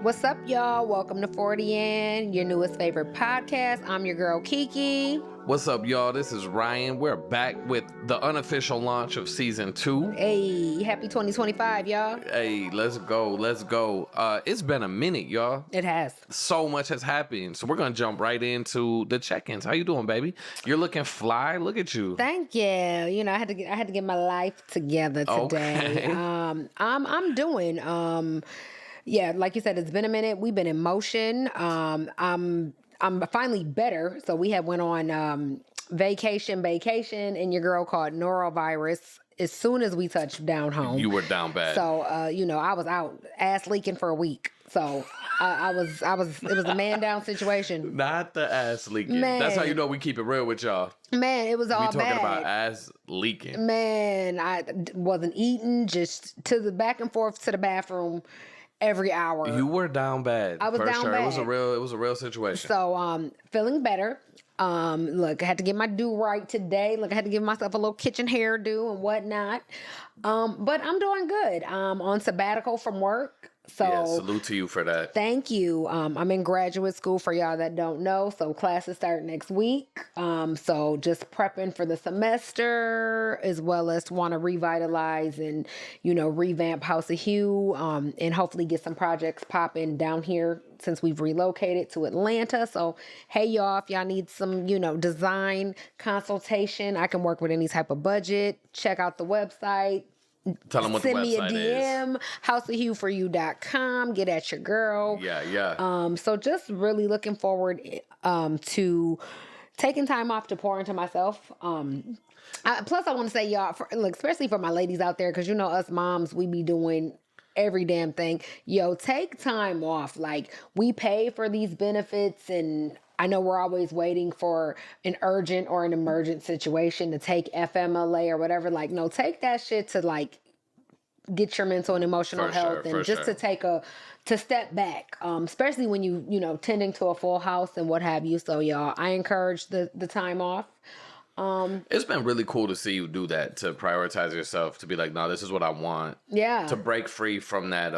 What's up, y'all? Welcome to 40 In, your newest favorite podcast. I'm your girl, Kiki. What's up, y'all? This is Ryan. We're back with the unofficial launch of season 2. Hey, happy 2025, y'all. Hey, let's go. It's been a minute, y'all. It has. So much has happened. So we're going to jump right into the check-ins. How you doing, baby? You're looking fly. Look at you. Thank you. You know, I had to get my life together today. Okay. I'm doing. Yeah, like you said, it's been a minute. We've been in motion. I'm finally better. So we had went on vacation, and your girl caught norovirus as soon as we touched down home. You were down bad. So I was out ass leaking for a week. So it was a man down situation. Not the ass leaking. Man. That's how you know we keep it real with y'all. Man, it was all We talking bad. about ass leaking. Man, I wasn't eating, just to the back and forth to the bathroom every hour. You were down bad. I was for down sure. bad. It was a real situation. So, feeling better. Look, I had to get my do right today. Look, I had to give myself a little kitchen hairdo and whatnot. But I'm doing good. I'm on sabbatical from work. So yeah, salute to you for that. Thank you. I'm in graduate school for y'all that don't know. So classes start next week. So just prepping for the semester, as well as want to revitalize and, revamp House of Hue, and hopefully get some projects popping down here since we've relocated to Atlanta. So, hey, y'all, if y'all need some, design consultation, I can work with any type of budget. Check out the website. Tell them what the website is. Send me a DM, houseofhueforyou.com. Get at your girl. Yeah. So just really looking forward to taking time off to pour into myself. Plus, I want to say, y'all, especially for my ladies out there, because us moms, we be doing every damn thing. Yo, take time off. Like, we pay for these benefits, and I know we're always waiting for an urgent or an emergent situation to take FMLA or whatever. Like, no, take that shit to get your mental and emotional health, and just to step back, especially when you tending to a full house and what have you. So y'all, I encourage the time off. It's been really cool to see you do that, to prioritize yourself, to be like, no, this is what I want. Yeah. To break free from that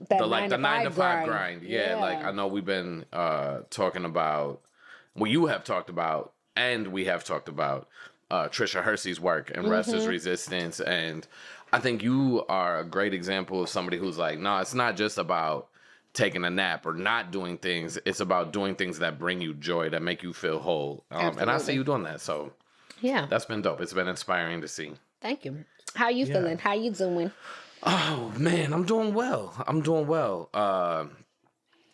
the 9 to 5 grind. Yeah, I know we've been talking about, you have talked about, and we have talked about Trisha Hersey's work and Rest is Resistance. And I think you are a great example of somebody who's like, no, it's not just about taking a nap or not doing things. It's about doing things that bring you joy, that make you feel whole. And I see you doing that. So yeah, that's been dope. It's been inspiring to see. Thank you. How you feeling? How you doing? Oh, man, I'm doing well.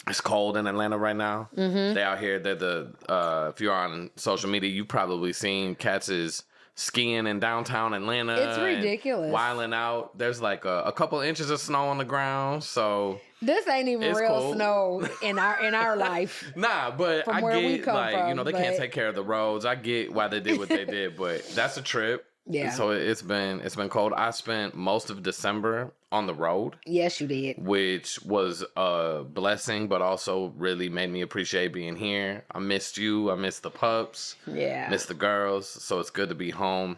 It's cold in Atlanta right now. They out here. If you're on social media, you've probably seen cats is skiing in downtown Atlanta. It's ridiculous. Wilding out. There's like a couple inches of snow on the ground. So this ain't even real cold. Snow in our life. Nah, but From I where we get come from, they can't take care of the roads. I get why they did what they did, but that's a trip. Yeah. So it's been cold. I spent most of December on the road. Yes, you did. Which was a blessing, but also really made me appreciate being here. I missed you. I missed the pups. Yeah. Missed the girls. So it's good to be home.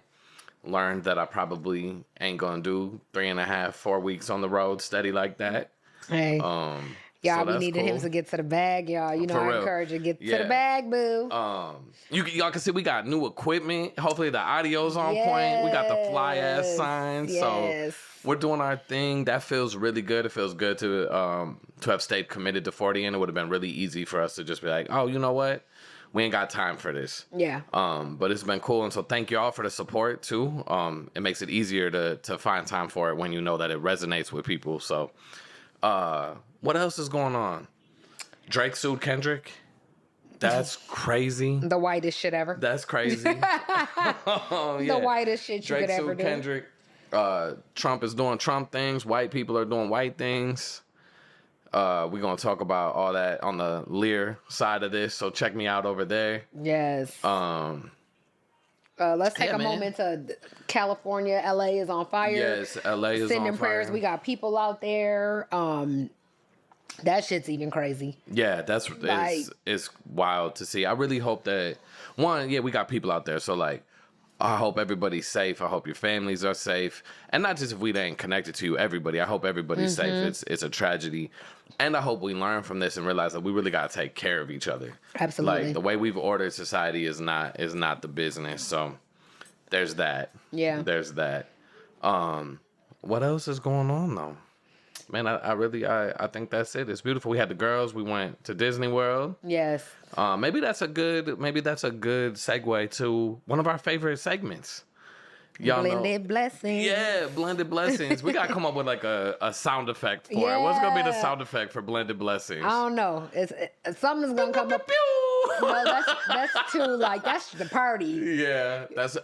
Learned that I probably ain't gonna do 3.5, 4 weeks on the road steady like that. Hey. Yeah, we needed him to get to the bag, y'all. I encourage you to get to the bag, boo. Y'all can see we got new equipment. Hopefully the audio's on point. We got the fly ass signs. Yes. So we're doing our thing. That feels really good. It feels good to have stayed committed to 40, and it would have been really easy for us to just be like, oh, you know what? We ain't got time for this. Yeah. But it's been cool, and so thank you all for the support too. It makes it easier to find time for it when you know that it resonates with people. So what else is going on? Drake sued Kendrick. That's crazy. The whitest shit ever. That's crazy. The whitest shit you Drake could ever sued do. Kendrick. Trump is doing Trump things. White people are doing white things. We're going to talk about all that on the Lear side of this. So check me out over there. Yes. Let's take a moment to California. LA is on fire. Yes, LA is Sending on fire. prayers. We got people out there. That shit's even crazy. Yeah, it's wild to see. I really hope that we got people out there. So I hope everybody's safe. I hope your families are safe. And not just if we ain't connected to you, everybody. I hope everybody's safe. It's a tragedy. And I hope we learn from this and realize that we really got to take care of each other. Absolutely. Like, the way we've ordered society is not the business. So there's that. Yeah. There's that. What else is going on, though? Man, I think that's it. It's beautiful. We had the girls. We went to Disney World. Yes. Maybe that's a good segue to one of our favorite segments. Y'all Blended know, blessings. Yeah, blended blessings. We gotta come up with like a sound effect for it. What's gonna be the sound effect for blended blessings? I don't know. Something's gonna come up. No, that's too like that's the party. Yeah, it is.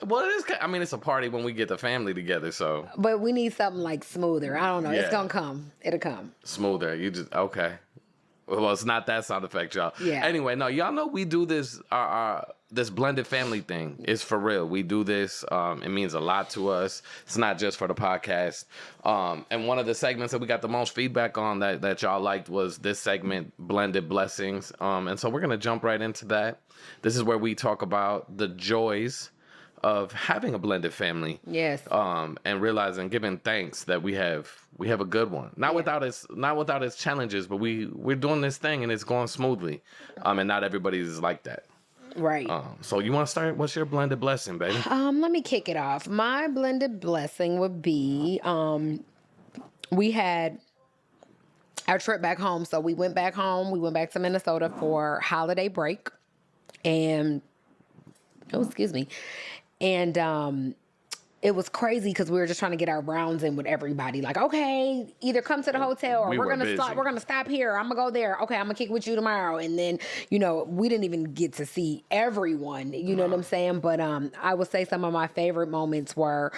I mean, it's a party when we get the family together. So, but we need something like smoother. I don't know. Yeah. It's gonna come. It'll come. Smoother. You just okay. Well, it's not that sound effect, y'all. Yeah. Anyway, no, y'all know we do this. This blended family thing is for real. We do this. It means a lot to us. It's not just for the podcast. And one of the segments that we got the most feedback on that y'all liked was this segment, Blended Blessings. And so we're gonna jump right into that. This is where we talk about the joys of having a blended family. Yes. And realizing, giving thanks that we have a good one. Not without its challenges, but we're doing this thing and it's going smoothly. And not everybody's like that. Right. So you want to start? What's your blended blessing, baby? Let me kick it off. My blended blessing would be we had our trip back home. So we went back home. We went back to Minnesota for holiday break. And excuse me. And it was crazy because we were just trying to get our rounds in with everybody. Like, okay, either come to the hotel or we're gonna stop here. I'm gonna go there. Okay, I'm gonna kick with you tomorrow. And then, we didn't even get to see everyone. You know what I'm saying? But I would say some of my favorite moments were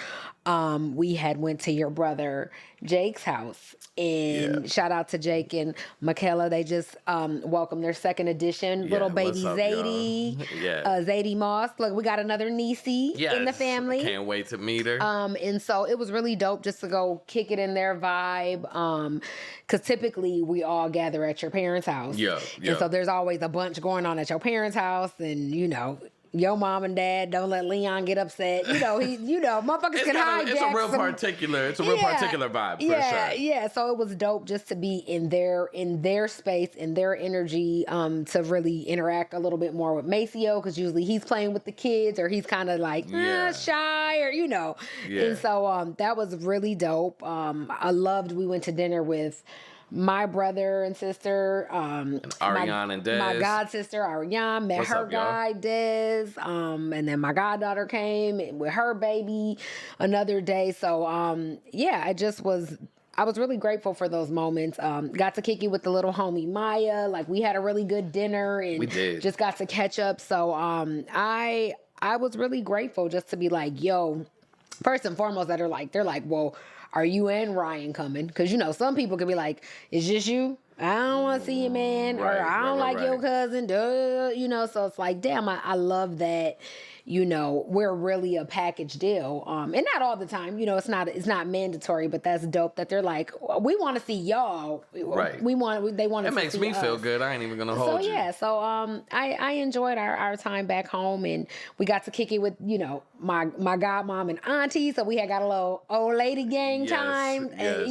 we had went to your brother Jake's house. And shout out to Jake and Michaela. They just welcomed their second edition, little baby Zadie. Zadie Moss. Look, we got another niecey in the family. Can't wait to meet her. And so it was really dope just to go kick it in their vibe. Because typically we all gather at your parents' house. And so there's always a bunch going on at your parents' house. And, your mom and dad, don't let Leon get upset. Motherfuckers can hijack. It's a real particular vibe for sure. Yeah. So it was dope just to be in their space, in their energy, to really interact a little bit more with Maceo, because usually he's playing with the kids or he's kind of like shy or Yeah. And so that was really dope. I loved. We went to dinner with my brother and sister, and Ariane and Des. My god sister Ariane met her guy Des, and then my goddaughter came with her baby another day. So I was really grateful for those moments. Got to kick it with the little homie Maya. Like, we had a really good dinner and we did. Just got to catch up. So I was really grateful just to be like, yo, first and foremost, they're like, well, are you and Ryan coming? Because, some people could be like, it's just you? I don't want to see you, man. Or I don't like your cousin. Duh. So it's like, damn, I love that, we're really a package deal. And not all the time, it's not mandatory, but that's dope that they're like, we want to see y'all. Right. They want to see us. It makes me feel good. I ain't even going to hold you. So I enjoyed our time back home, and we got to kick it with, my godmom and auntie. So we had got a little old lady gang time. And,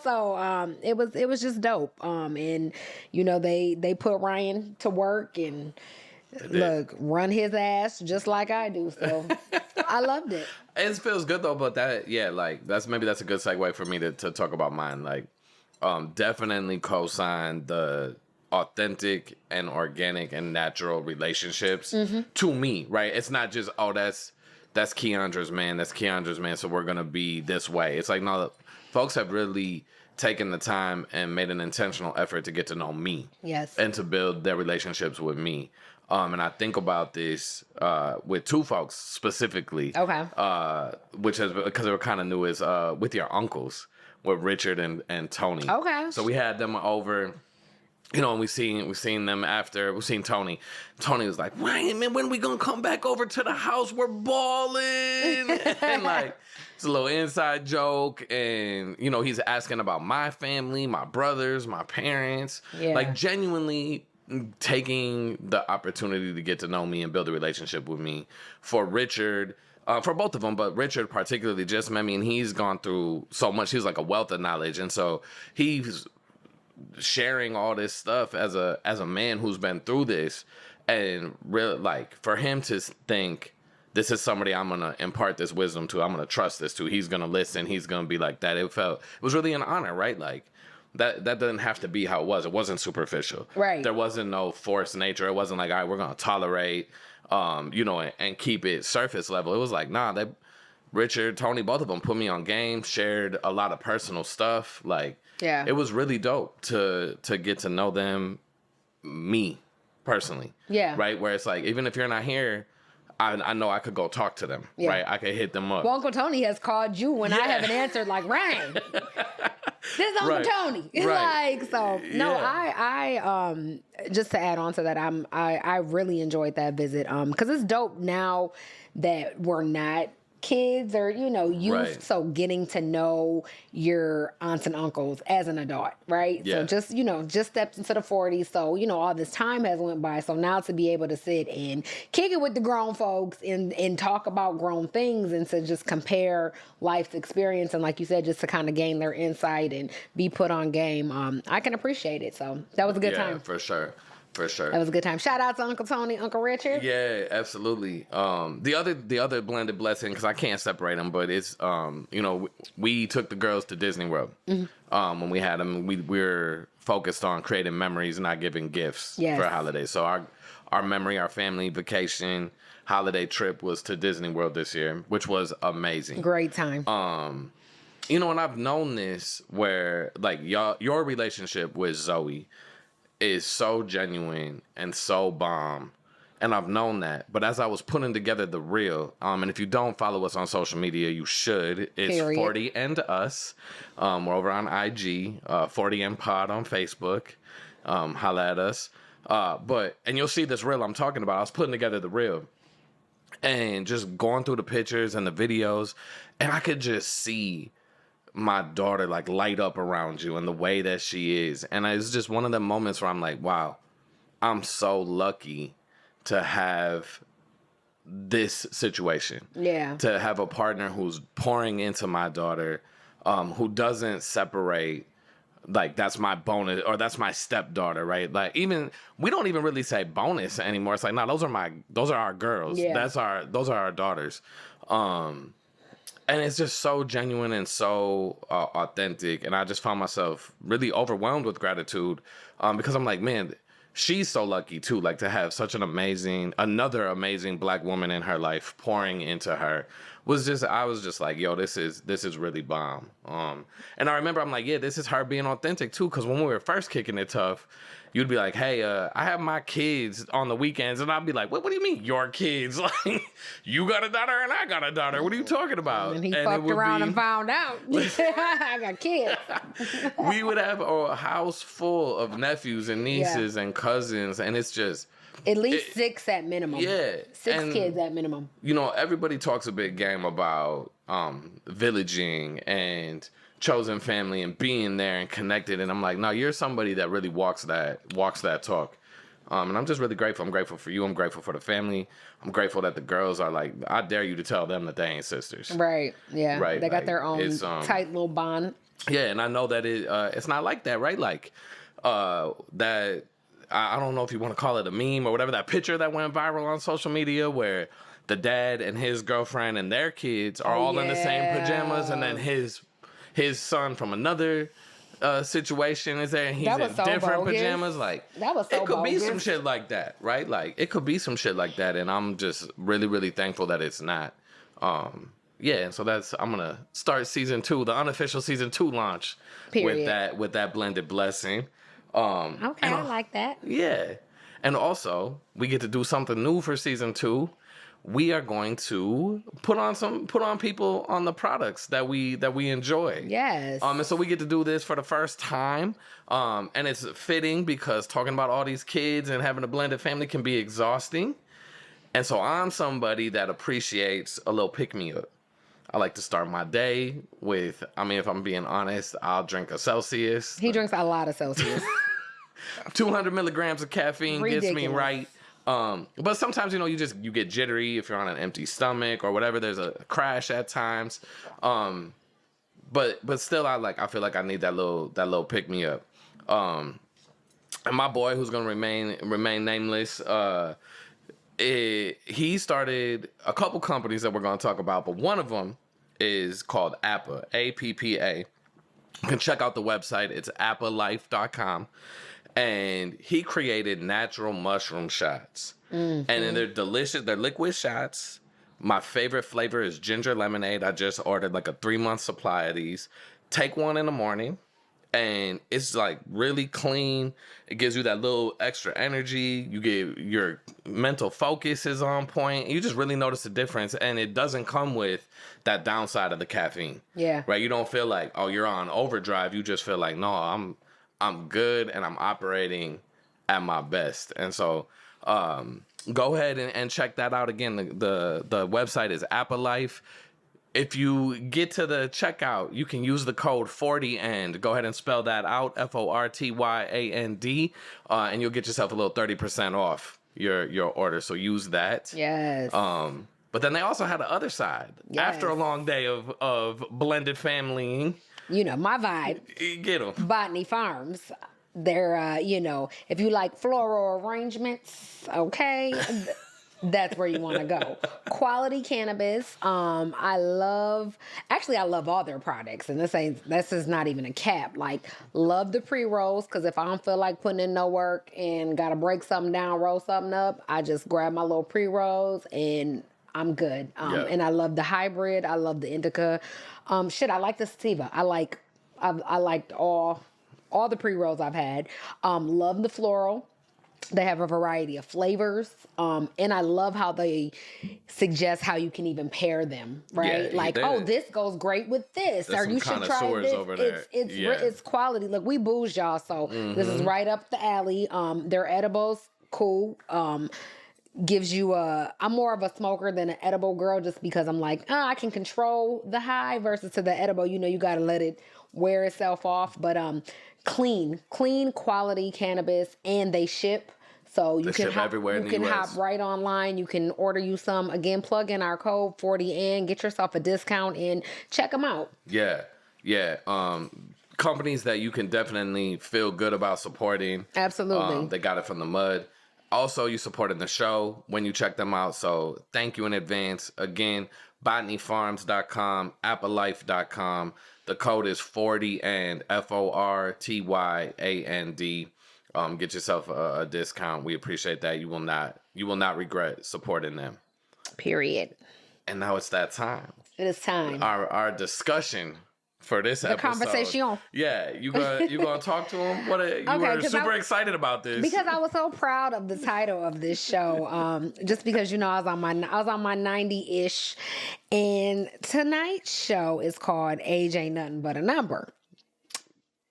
so it was just dope. And, they put Ryan to work and look, run his ass just like I do. So I loved it. It feels good though, but that's a good segue for me to talk about mine. Like, definitely co-sign the authentic and organic and natural relationships to me, right? It's not just, that's Keyandra's man. That's Keyandra's man. So we're going to be this way. It's like, no, folks have really taken the time and made an intentional effort to get to know me. Yes. And to build their relationships with me. And I think about this with two folks specifically. Okay. Which is because they were kind of new, is with your uncles, with Richard and Tony. Okay. So we had them over, and we seen them after. We seen Tony. Tony was like, Ryan, man, when are we gonna come back over to the house? We're balling. And like, it's a little inside joke. And, he's asking about my family, my brothers, my parents. Yeah. Like, genuinely taking the opportunity to get to know me and build a relationship with me. For Richard, for both of them, but Richard particularly, just, I mean, he's gone through so much. He's like a wealth of knowledge. And so he's sharing all this stuff as a man who's been through this, and really, like, for him to think, this is somebody I'm gonna impart this wisdom to, I'm gonna trust this to, he's gonna listen, he's gonna be like that. It was really an honor, right? Like, that doesn't have to be how it was. It wasn't superficial, right? There wasn't no forced nature. It wasn't like, all right, we're gonna tolerate, and keep it surface level. It was like, nah, Richard, Tony, both of them put me on game, shared a lot of personal stuff. Like, yeah, it was really dope to get to know them, me personally. Yeah. Right? Where it's like, even if you're not here, I know I could go talk to them. Yeah. Right? I could hit them up. Well, Uncle Tony has called you when I haven't answered, like, Ryan. This is Uncle Tony. Right. Like, so no, I just to add on to that, I really enjoyed that visit. Because it's dope now that we're not kids or youth, right. So getting to know your aunts and uncles as an adult, right? Yeah. So just stepped into the 40s, so all this time has went by, so now to be able to sit and kick it with the grown folks and talk about grown things and to just compare life's experience, and like you said, just to kind of gain their insight and be put on game, I can appreciate it. So that was a good time. For sure. For sure. That was a good time. Shout out to Uncle Tony, Uncle Richard. Yeah, absolutely. The other blended blessing, because I can't separate them, but it's, we took the girls to Disney World. Mm-hmm. When we had them, we're focused on creating memories, not giving gifts for holidays. So our family vacation, holiday trip was to Disney World this year, which was amazing. Great time. And I've known this where, like, your relationship with Zoe is so genuine and so bomb, and I've known that. But as I was putting together the reel, and if you don't follow us on social media, you should. It's Period. 40 and Us. We're over on IG, 40 and Pod on Facebook. Holla at us. And you'll see this reel I'm talking about. I was putting together the reel and just going through the pictures and the videos, and I could just see my daughter, like, light up around you and the way that she is. And it's just one of the moments where I'm like, wow, I'm so lucky to have this situation. Yeah. To have a partner who's pouring into my daughter, who doesn't separate, like, that's my bonus or that's my stepdaughter, right? Like, we don't even really say bonus anymore. It's like, no, those are our girls. Yeah. Those are our daughters. And it's just so genuine and so authentic. And I just found myself really overwhelmed with gratitude, because I'm like, man, she's so lucky too, like, to have such another amazing Black woman in her life pouring into her. I was just like, yo, this is really bomb. And I remember I'm like, yeah, this is her being authentic too, because when we were first kicking it tough, you'd be like, hey, I have my kids on the weekends, and I'd be like, what do you mean your kids? Like, you got a daughter and I got a daughter. What are you talking about? And he fucked around and found out. I got kids. We would have a house full of nephews and nieces and cousins, and it's just at least 6 at minimum. Yeah. 6 kids at minimum. Everybody talks a big game about villaging and chosen family and being there and connected, and I'm like, no, you're somebody that really walks that talk. And I'm just really grateful. I'm grateful for you. I'm grateful for the family. I'm grateful that the girls are like, I dare you to tell them that they ain't sisters. Right. Yeah. Right. They got their own tight little bond. Yeah, and I know that it's not like that, right? Like, that, I don't know if you want to call it a meme or whatever, that picture that went viral on social media where the dad and his girlfriend and their kids are all in the same pajamas, and then his son from another situation is there, and he's in different pajamas. Like, that was so it could bogus. be some shit like that, right? Like, it could be some shit like that, and I'm just really, really thankful that it's not. And so I'm gonna start season 2, the unofficial season 2 launch. Period. with that blended blessing. Okay, I like that. Yeah, and also we get to do something new for season 2. We are going to put on people on the products that we enjoy. Yes. And so we get to do this for the first time. And it's fitting because talking about all these kids and having a blended family can be exhausting. And so I'm somebody that appreciates a little pick-me-up. I like to start my day with, if I'm being honest, I'll drink a Celsius. He drinks a lot of Celsius. 200 milligrams of caffeine gets me right. But sometimes, you get jittery if you're on an empty stomach or whatever. There's a crash at times. But still, I feel like I need that little pick me up. And my boy, who's gonna remain nameless, he started a couple companies that we're gonna talk about, but one of them is called APPA, APPA. You can check out the website. It's appalife.com. And he created natural mushroom shots. Mm-hmm. And they're delicious. They're liquid shots. My favorite flavor is ginger lemonade. I just ordered like a 3-month supply of these. Take one in the morning, and it's like really clean. It gives you that little extra energy. You get your mental focus is on point. You just really notice the difference, and it doesn't come with that downside of the caffeine. Yeah. Right? You don't feel like, oh, you're on overdrive. You just feel like, no, I'm good and I'm operating at my best. And so go ahead and check that out. Again, the website is Appalife. If you get to the checkout, you can use the code 40AND. Go ahead and spell that out, FORTYAND, and you'll get yourself a little 30% off your order. So use that. Yes. But then they also had the other side. Yes. After a long day of blended familying. My vibe. Get them. Botany Farms. They're, if you like floral arrangements, okay, that's where you want to go. Quality cannabis. I love all their products. And this is not even a cap. Like, love the pre-rolls, because if I don't feel like putting in no work and got to break something down, roll something up, I just grab my little pre-rolls and I'm good. And I love the hybrid. I love the indica. I like the sativa. I liked all the pre-rolls I've had. Love the floral. They have a variety of flavors. And I love how they suggest how you can even pair them, right? Yeah, this goes great with this. Or you should try this. Over there. It's quality. Look, we booze, y'all, so this is right up the alley. They're edibles, cool. Gives you I'm more of a smoker than an edible girl, just because I'm like, I can control the high, versus to the edible, you got to let it wear itself off. But clean quality cannabis, and they ship. So you can hop everywhere in the US. Hop right online. You can order you some. Again, plug in our code 40AND, get yourself a discount, and check them out. Yeah. Companies that you can definitely feel good about supporting. Absolutely. They got it from the mud. Also, you supported the show when you check them out, so thank you in advance. Again, botanyfarms.com, appalife.com. The code is 40AND, FORTYAND. Get yourself a discount. We appreciate that. You will not regret supporting them. Period. And now it's that time. It is time. Our discussion for this episode. The conversation. Yeah, you gonna talk to him? You were super excited about this because I was so proud of the title of this show. Just because I was on my 90-ish, and tonight's show is called "Age Ain't Nothing But a Number."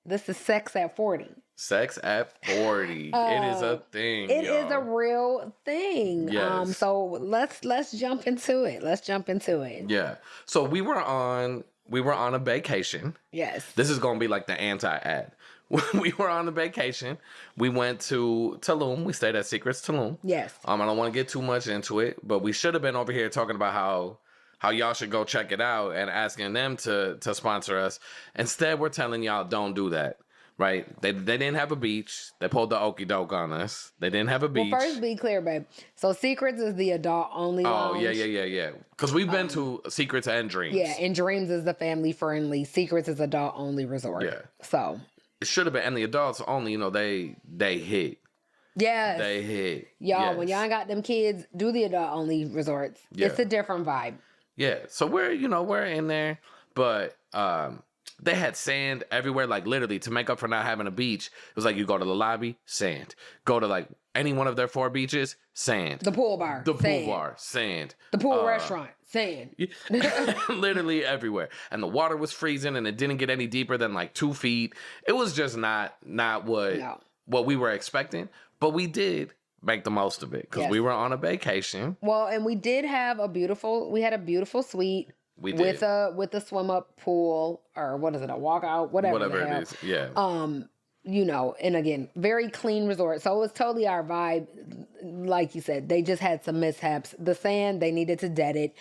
This is Sex at 40. Sex at 40. It is a thing. It is a real thing. Yes. So let's jump into it. Yeah. So we were on a vacation. Yes. This is going to be like the anti-ad. We were on a vacation. We went to Tulum. We stayed at Secrets Tulum. Yes. I don't want to get too much into it, but we should have been over here talking about how y'all should go check it out and asking them to sponsor us. Instead, we're telling y'all don't do that. Right? They didn't have a beach. They pulled the okie doke on us. They didn't have a beach. Well, first be clear, babe. So Secrets is the adult only lounge. Oh, yeah. Because we've been to Secrets and Dreams. Yeah, and Dreams is the family friendly. Secrets is adult only resort. Yeah. So it should have been, and the adults only, they hit. Yes. They hit. Y'all, when y'all got them kids, do the adult only resorts. Yeah. It's a different vibe. Yeah. So we're in there, but they had sand everywhere, like literally to make up for not having a beach. It was like you go to the lobby, sand. Go to like any one of their 4 beaches, sand. The pool bar, sand. The pool restaurant, sand. Literally everywhere. And the water was freezing, and it didn't get any deeper than like 2 feet. It was just not what we were expecting, but we did make the most of it because we were on a vacation. Well, and we did have a beautiful suite. We did. With a swim up pool, or what is it, a walkout, whatever it is, yeah. and again, very clean resort. So it was totally our vibe. Like you said, they just had some mishaps. The sand, they needed to dead it.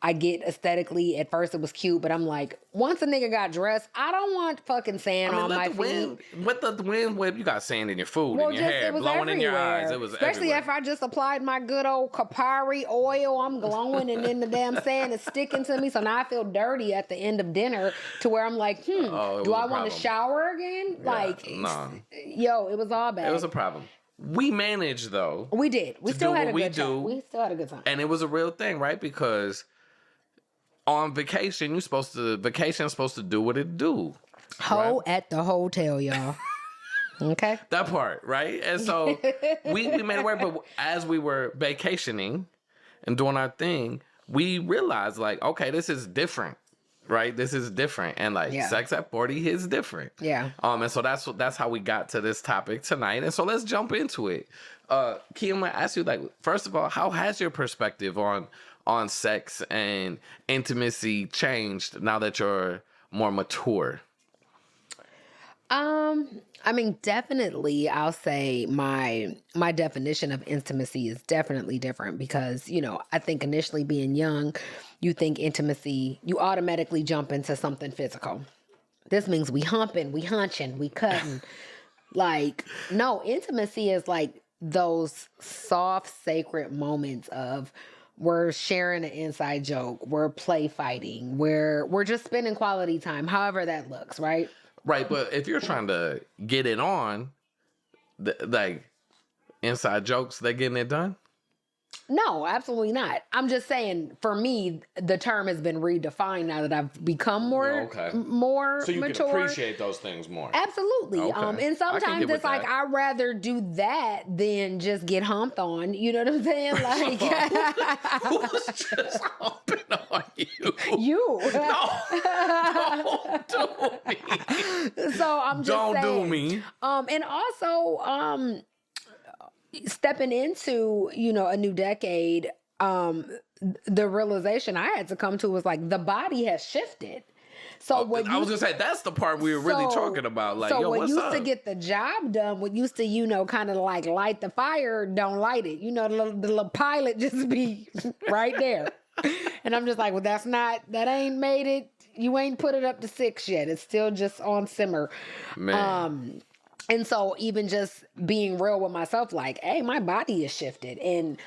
I get aesthetically, at first it was cute, but I'm like, once a nigga got dressed, I don't want fucking sand on my feet. Let the wind whip. You got sand in your food, in your hair, It was blowing in your eyes. everywhere. It was Especially everywhere. if I just applied my good old Kapari oil, I'm glowing, and then the damn sand is sticking to me. So now I feel dirty at the end of dinner to where I'm like, do I want to shower again? Yeah, yo, it was all bad. It was a problem. We managed though. We did. We still had a good time. We still had a good time. And it was a real thing, right? Because on vacation, vacation's supposed to do what it do. At the hotel, y'all. Okay. That part, right? And so we made it work, but as we were vacationing and doing our thing, we realized like, okay, this is different. Right? This is different. And like sex at 40 is different. Yeah. And so that's how we got to this topic tonight. And so let's jump into it. Key, I'm gonna ask you, like, first of all, how has your perspective on sex and intimacy changed now that you're more mature? I mean, definitely, I'll say my definition of intimacy is definitely different because, I think initially being young, you think intimacy, you automatically jump into something physical. This means we humping, we hunching, we cutting. Like, no, intimacy is like those soft, sacred moments of we're sharing an inside joke, we're play fighting, we're just spending quality time, however that looks, right? Right, but if you're trying to get it on, like inside jokes, they getting it done? No, absolutely not. I'm just saying, for me, the term has been redefined now that I've become more so you mature. Can appreciate those things more. Absolutely. Okay. And sometimes it's like I'd rather do that than just get humped on. You know what I'm saying? Like who's just humping on you? You. No, don't do me. So I'm just don't saying. Do me. And also, stepping into, a new decade, the realization I had to come to was like the body has shifted. So I was gonna say that's the part we were really talking about. Like, so what used to get the job done, what used to, kind of like light the fire, don't light it. The little pilot just be right there. And I'm just like, well, that ain't made it. You ain't put it up to 6 yet. It's still just on simmer. Man. And so even just being real with myself, like, hey, my body is shifted. And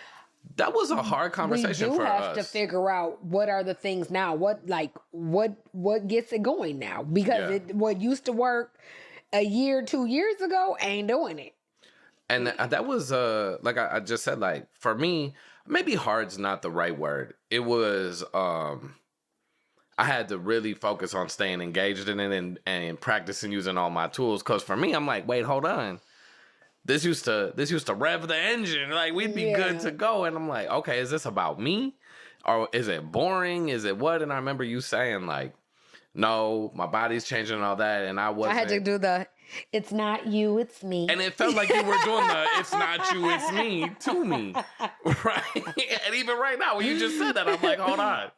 that was a hard conversation for us. We do have to figure out what are the things now, what gets it going now. Because what used to work a year, 2 years ago ain't doing it. And that was, like I just said, like, for me, maybe hard's not the right word. It was, I had to really focus on staying engaged in it and practicing using all my tools. Cause for me, I'm like, wait, hold on. This used to rev the engine. Like, we'd be good to go. And I'm like, okay, is this about me? Or is it boring? Is it what? And I remember you saying like, no, my body's changing and all that. And I had to do it's not you, it's me. And it felt like you were doing it's not you, it's me to me. Right? And even right now, when you just said that, I'm like, hold on.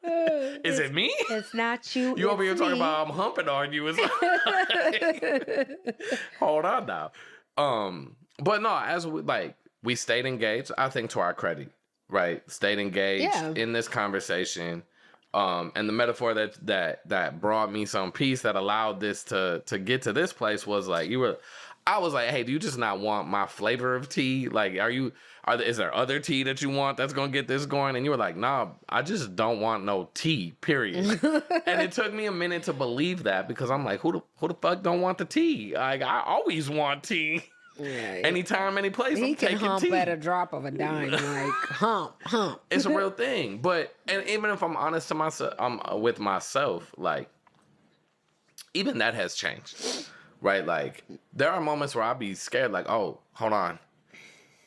Is it me? It's not you, You over here me. talking about I'm humping on you. It's like, hold on now. But no, as we stayed engaged, I think to our credit, right? Stayed engaged in this conversation. And the metaphor that brought me some peace that allowed this to get to this place was like I was like, hey, do you just not want my flavor of tea? Like, is there other tea that you want that's gonna get this going? And you were like, nah, I just don't want no tea, period. And it took me a minute to believe that because I'm like, who the fuck don't want the tea? Like, I always want tea. Yeah, anytime, any place, he I'm can taking hump tea. at a drop of a dime, like hump. It's a real thing, and even if I'm honest to myself, with myself, like even that has changed, right? Like there are moments where I'll be scared, like, oh, hold on,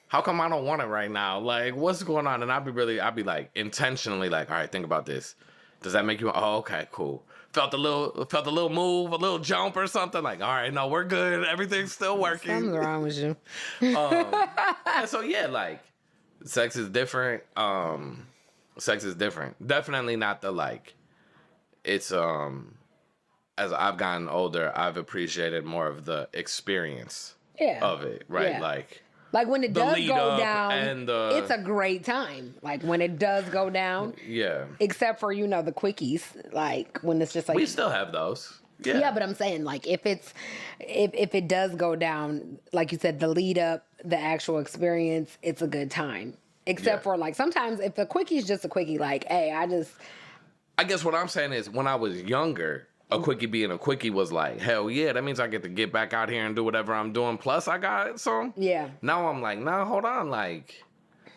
how come I don't want it right now? Like, what's going on? And I'll be like intentionally, like, all right, think about this. Does that make you? Oh, okay, cool. Felt a little move, a little jump or something. Like, all right, no, we're good. Everything's still working. Something's wrong with you. And so yeah, like sex is different. Sex is different. Definitely not the like. It's as I've gotten older, I've appreciated more of the experience of it, right? Yeah. Like when it the does lead go up down, and it's a great time. Like when it does go down, yeah. except for the quickies, like when it's just like We still have those. Yeah. Yeah, but I'm saying like if it does go down, like you said, the lead up, the actual experience, it's a good time. Except for like sometimes if a quickie is just a quickie, like, hey, I guess what I'm saying is when I was younger, a quickie being a quickie was like, hell yeah, that means I get to get back out here and do whatever I'm doing. Plus I got some. Yeah. Now I'm like, no, hold on, like,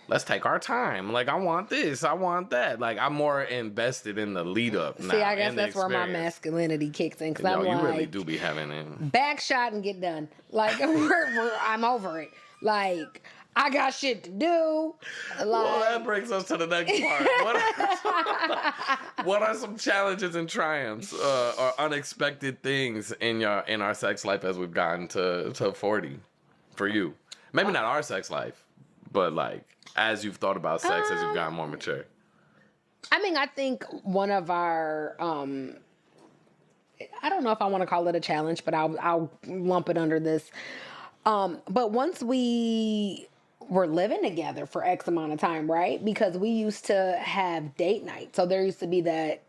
let's take our time. Like, I want this, I want that. Like, I'm more invested in the lead up now. See, I guess that's where my masculinity kicks in. Cause I'm you like, really do be having it. Back shot and get done. Like, I'm over it. Like, I got shit to do. Like, well, that brings us to the next part. What are some challenges and triumphs or unexpected things in our sex life as we've gotten to 40 for you? Maybe not our sex life, but like as you've thought about sex as you've gotten more mature. I mean, I think one of our I don't know if I want to call it a challenge, but I'll lump it under this. But once we were living together for X amount of time, right? Because we used to have date night. So there used to be that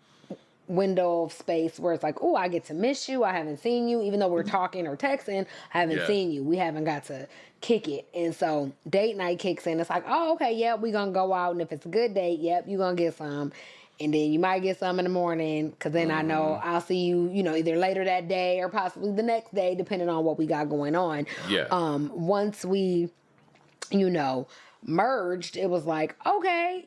window of space where it's like, oh, I get to miss you. I haven't seen you. Even though we're talking or texting, I haven't seen you. We haven't got to kick it. And so date night kicks in. It's like, oh, okay, yep, we're going to go out. And if it's a good date, yep, you're going to get some. And then you might get some in the morning because then I know I'll see you, either later that day or possibly the next day, depending on what we got going on. Yeah. Once we, merged, it was like, okay,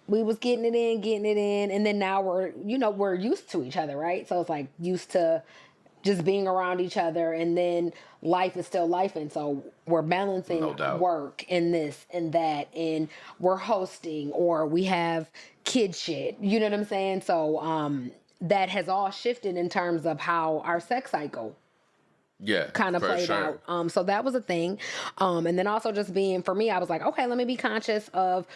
we was getting it in. And then now we're used to each other, right? So it's like used to just being around each other. And then life is still life. And so we're balancing work and this and that. And we're hosting or we have kid shit. You know what I'm saying? So that has all shifted in terms of how our sex cycle kind of played out. So that was a thing. And then also just being, for me, I was like, okay, let me be conscious of,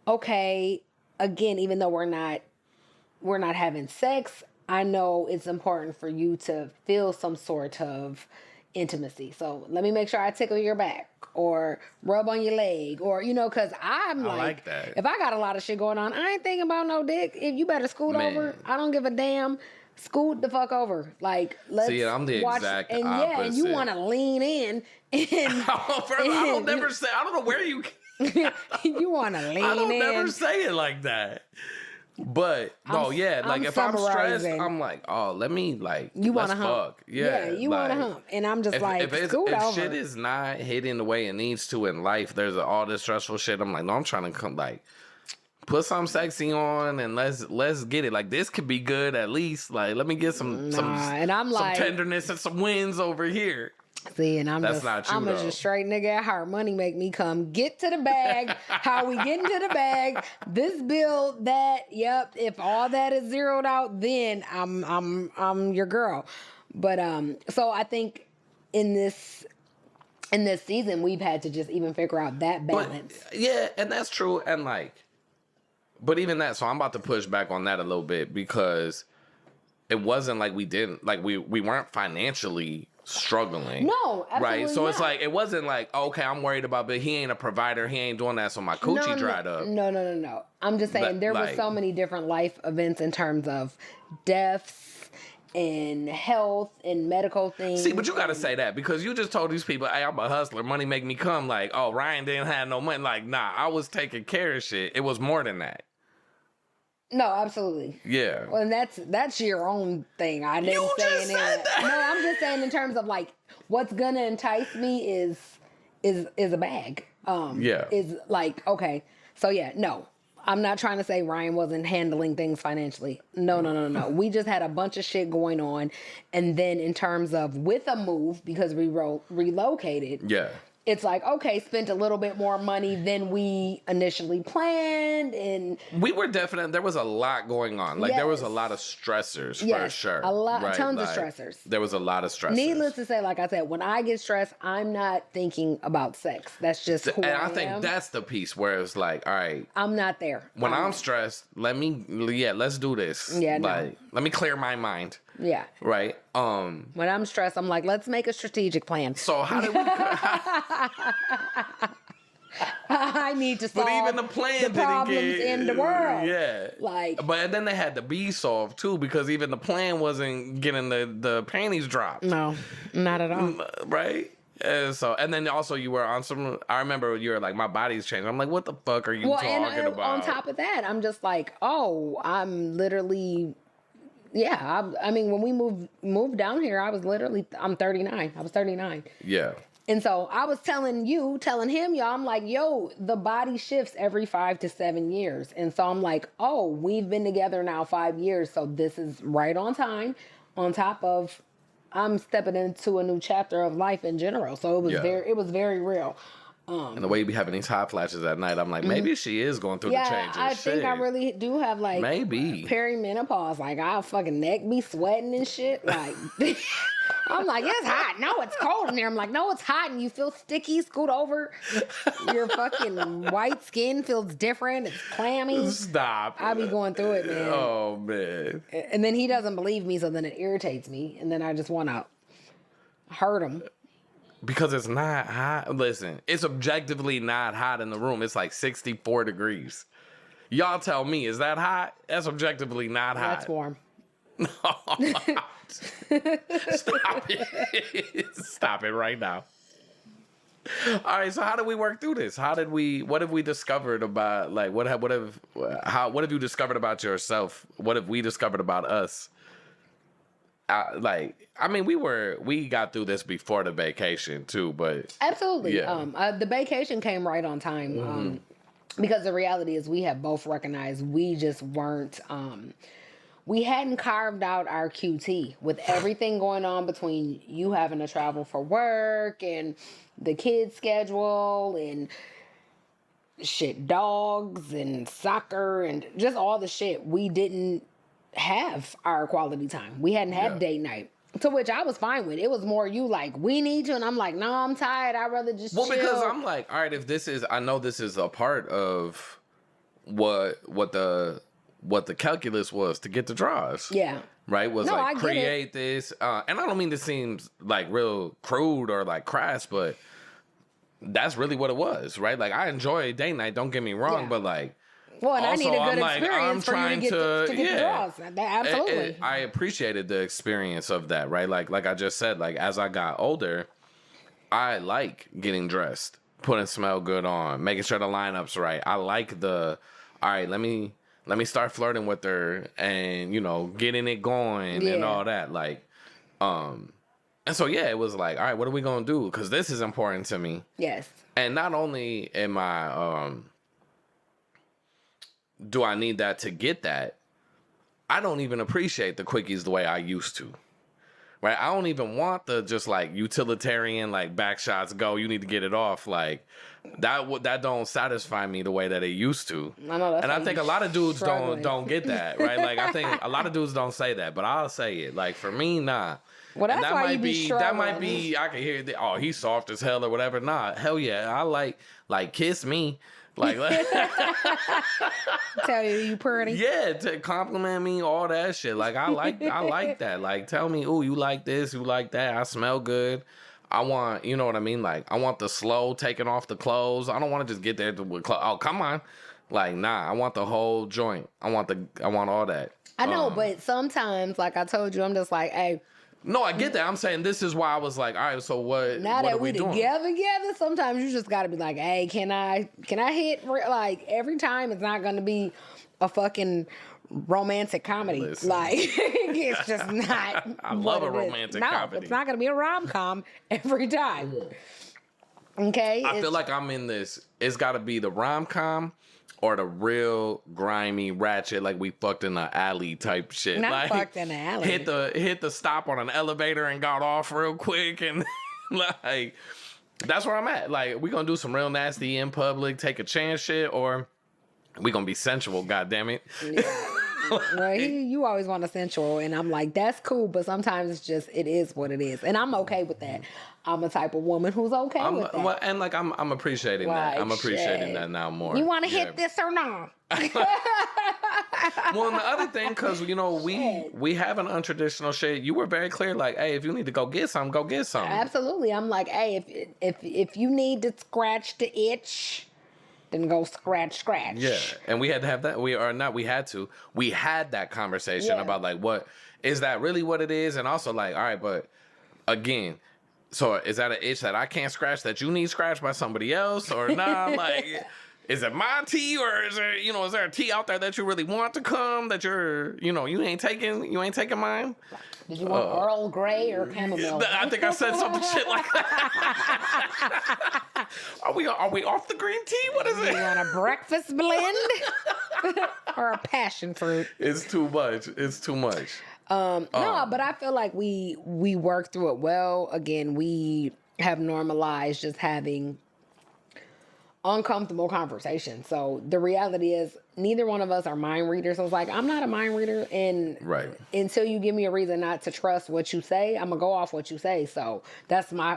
okay, again, even though we're not having sex, I know it's important for you to feel some sort of intimacy. So let me make sure I tickle your back or rub on your leg or, cause I'm like that. If I got a lot of shit going on, I ain't thinking about no dick. If you better scoot over, I don't give a damn. Scoot the fuck over. Like, let's see, I'm the exact and opposite. Yeah, and you want to lean in. I don't never say. I don't know where you. You want to lean in. I don't never say it like that. But like if I'm stressed, I'm like, oh, let me you want to hump. Fuck. Yeah, you want to hump, and I'm just if shit is not hitting the way it needs to in life, there's all this stressful shit. I'm like, no, I'm trying to come put something sexy on and let's get it. Like this could be good at least. Like let me get some and I'm some tenderness and some wins over here. See, and I'm just a straight nigga at heart. Money make me come. Get to the bag. How we get into the bag? This bill, that, yep. If all that is zeroed out, then I'm your girl. But so I think in this season we've had to just even figure out that balance. And that's true. And but even that, so I'm about to push back on that a little bit because it wasn't like we didn't, we weren't financially struggling. No, absolutely right? So not. it's like, it wasn't like, okay, I'm worried about, but he ain't a provider, he ain't doing that, so my coochie dried up. No. I'm just saying there were so many different life events in terms of deaths and health and medical things. See, but you gotta say that because you just told these people, hey, I'm a hustler, money make me come. Like, oh, Ryan didn't have no money. Like, nah, I was taking care of shit. It was more than that. No, absolutely. Yeah. Well, and that's your own thing. I didn't say that. No, I'm just saying in terms of what's gonna entice me is a bag. Is like, okay. So yeah, no. I'm not trying to say Ryan wasn't handling things financially. No. We just had a bunch of shit going on. And then in terms of with a move, because we relocated. Yeah. It's like, okay, spent a little bit more money than we initially planned. And we were there was a lot going on. There was a lot of stressors for sure. Tons of stressors. There was a lot of stressors. Needless to say, like I said, when I get stressed, I'm not thinking about sex. That's just who I am. And I think that's the piece where it's like, all right. I'm not there. When I'm stressed, let's do this. Yeah, no. Let me clear my mind. Yeah. Right. When I'm stressed, I'm like, let's make a strategic plan. So how did we? I need to solve But even the plan didn't problems get in the world. Yeah. Like, but then they had to be solved too, because even the plan wasn't getting the panties dropped. no, not at all. Right. And then also you were on some. I remember you were like, my body's changed. I'm like, what the fuck are you talking about? On top of that, I'm just like, oh, I'm literally. Yeah, I mean, when we moved down here, I'm 39. I was 39. Yeah. And so I was telling him, y'all, I'm like, yo, the body shifts every 5 to 7 years. And so I'm like, oh, we've been together now 5 years. So this is right on time, on top of I'm stepping into a new chapter of life in general. So it was very real. And the way you be having these hot flashes at night, I'm like, maybe she is going through the changes. I think I really do have like maybe perimenopause. Like I'll fucking neck be sweating and shit. Like I'm like, it's hot. No, it's cold in there. I'm like, no, it's hot, and you feel sticky. Scoot over. Your fucking white skin feels different. It's clammy. Stop. I be going through it, man. Oh man. And then he doesn't believe me, so then it irritates me, and then I just want to hurt him. Because it's not hot. Listen, it's objectively not hot in the room. It's like 64 degrees. Y'all tell me, is that hot? That's objectively not hot. That's warm. Stop it. Stop it right now. All right, so how did we work through this? What have we discovered about, like, what have you discovered about yourself? What have we discovered about us? We got through this before the vacation too, but absolutely. Yeah. The vacation came right on time. Because the reality is we have both recognized we just weren't, we hadn't carved out our QT with everything going on between you having to travel for work and the kids' schedule and shit, dogs and soccer and just all the shit. We didn't have our quality time. We hadn't had date night. To which I was fine with. It was more you like, we need you. And I'm like, no, I'm tired. I'd rather just chill. Because I'm like, all right, I know this is a part of what the calculus was to get the draws. Yeah. Right? I create this. And I don't mean this seems like real crude or like crass, but that's really what it was, right? Like I enjoy date night, don't get me wrong, but like, well, and also, I need a good experience for you to get the draws. Absolutely. I appreciated the experience of that, right? Like I just said, like as I got older, I like getting dressed, putting smell good on, making sure the lineup's right. I like all right, let me start flirting with her and, getting it going and all that. Like, and so, it was like, all right, what are we going to do? Because this is important to me. Yes. And not only am I, do I need that to get that, I don't even appreciate the quickies the way I used to. Right? I don't even want the just like utilitarian, like back shots go, you need to get it off. Like that don't satisfy me the way that it used to. I know that's, and I think a lot of dudes struggling. don't get that, right? Like I think a lot of dudes don't say that, but I'll say it. Like for me, nah. Well, that's that why might you be that struggling. might be, I can hear he's soft as hell or whatever. Nah, hell yeah. I like kiss me. Like tell you pretty. Yeah, to compliment me, all that shit. Like I like that. Like tell me, ooh, you like this, you like that. I smell good. I want, you know what I mean? Like I want the slow taking off the clothes. I don't want to just get there with clothes. Oh, come on. Like nah, I want the whole joint. I want all that. I know, but sometimes, like I told you, I'm just like, hey. No, I get that. I'm saying this is why I was like, all right, so what? Now what that are we doing? together, sometimes you just got to be like, hey, can I hit like every time? It's not going to be a fucking romantic comedy. Listen. Like it's just not. I love a romantic comedy. No, it's not going to be a rom-com every time. Okay, I feel like I'm in this. It's got to be the rom-com. Or the real grimy ratchet, like we fucked in the alley type shit. Not like, fucked in the alley. Hit the stop on an elevator and got off real quick, and like that's where I'm at. Like we gonna do some real nasty in public, take a chance shit, or we gonna be sensual. Goddamn it. Yeah. Well, you always want a sensual, and I'm like, that's cool, but sometimes it's just it is what it is, and I'm okay with that. I'm a type of woman who's okay with that. Well, and like I'm appreciating that. I'm appreciating that now more. You want to hit this or not? Well, and the other thing, because, you know, we have an untraditional shit. You were very clear, like, hey, if you need to go get some, go get some. Absolutely. I'm like, hey, if you need to scratch the itch, then go scratch. Yeah, and we had to have that. We had that conversation about, like, what is that really what it is? And also, like, all right, but again, so is that an itch that I can't scratch that you need scratched by somebody else, or not? Like, is it my tea, or is there, you know, is there a tea out there that you really want to come that you're, you know, you ain't taking mine? Did you want Earl Grey or chamomile? I think I said something shit like that. Are we off the green tea? What is it? You want a breakfast blend or a passion fruit? It's too much. No, but I feel like we work through it well. Again, we have normalized just having uncomfortable conversations. So the reality is neither one of us are mind readers. So it's like, I'm not a mind reader, and until you give me a reason not to trust what you say, I'm gonna go off what you say. So that's my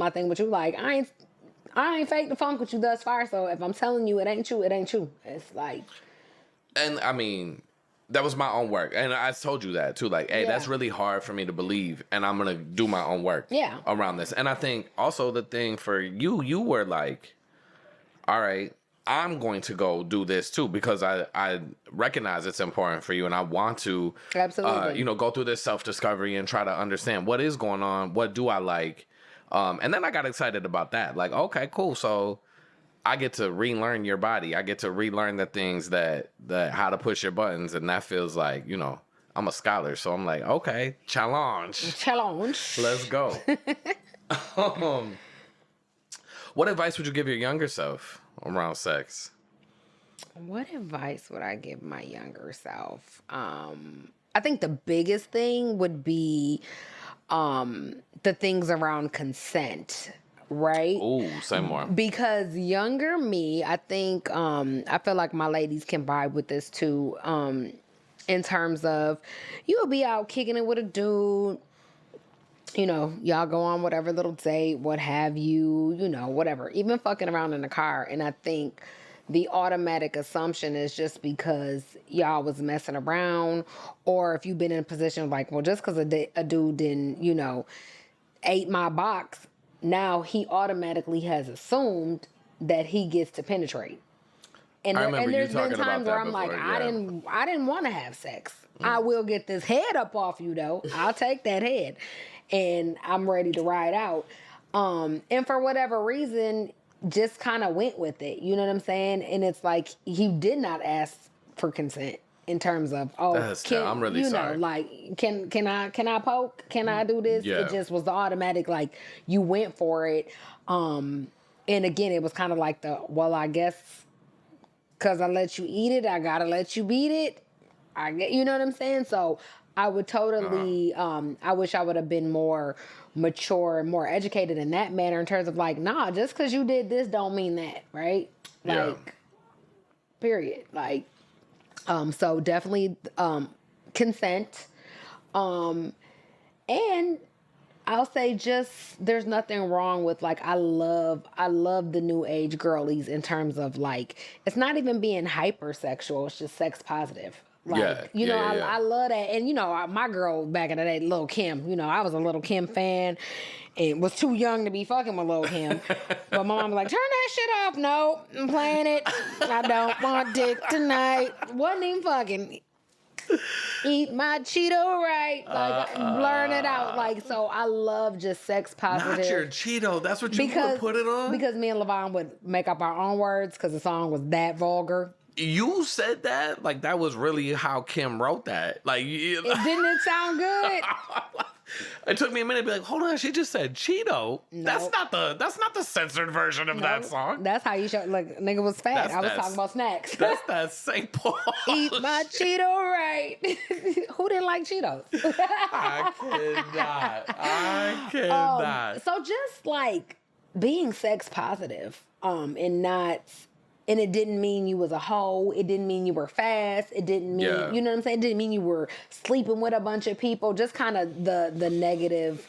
thing with you. Like, I ain't fake the funk with you thus far. So if I'm telling you it ain't you, it ain't you. It's like, and I mean, that was my own work, and I told you that too. Like, hey, that's really hard for me to believe, and I'm gonna do my own work around this. And I think also the thing for you were like, all right, I'm going to go do this too, because I recognize it's important for you, and I want to absolutely, you know, go through this self-discovery and try to understand what is going on, what do I like, and then I got excited about that. Like, okay, cool, so I get to relearn your body. I get to relearn the things that how to push your buttons, and that feels like, you know, I'm a scholar, so I'm like, okay, challenge, let's go. What advice would you give your younger self around sex? What advice would I give my younger self? I think the biggest thing would be the things around consent, right? Oh, say more. Because younger me, I think, I feel like my ladies can vibe with this too, in terms of, you'll be out kicking it with a dude, you know, y'all go on whatever little date, what have you, you know, whatever, even fucking around in the car. And I think the automatic assumption is just because y'all was messing around, or if you've been in a position like, well, just because a dude didn't, you know, ate my box, now he automatically has assumed that he gets to penetrate. And there's been times where I'm like, I didn't want to have sex. I will get this head up off you though. I'll take that head. And I'm ready to ride out. And for whatever reason, just kind of went with it. You know what I'm saying? And it's like, he did not ask for consent in terms of, I'm really sorry. Know, like, can I poke? Can I do this? Yeah. It just was the automatic, like, you went for it. And again, it was kind of like I guess because I let you eat it, I gotta let you beat it. You know what I'm saying? So I would totally, I wish I would have been more mature and more educated in that manner, in terms of like, nah, just because you did this don't mean that, right? Like, period. Like, so definitely consent. And I'll say just, there's nothing wrong with, like, I love the new age girlies in terms of, like, it's not even being hypersexual, it's just sex positive. Like, you know, I love that. And, you know, my girl back in the day, Lil' Kim, you know, I was a Lil' Kim fan and was too young to be fucking with Lil' Kim. But my mom was like, turn that shit off. No, I'm playing it. I don't want dick tonight. Wasn't even fucking. Eat my Cheeto right. Like, blurring it out. Like, so I love just sex positive. Not your Cheeto. That's what you would put it on? Because me and Levon would make up our own words because the song was that vulgar. You said that? Like, that was really how Kim wrote that. Like, didn't it sound good? It took me a minute to be like, hold on, she just said Cheeto. Nope. That's not the censored version of that song. That's how you show, like, nigga was fat. I was talking about snacks. That's that St. Paul. Eat my Cheeto right. Who didn't like Cheetos? I cannot. So just like being sex positive, and it didn't mean you was a hoe. It didn't mean you were fast. It didn't mean, you know what I'm saying? It didn't mean you were sleeping with a bunch of people. Just kind of the negative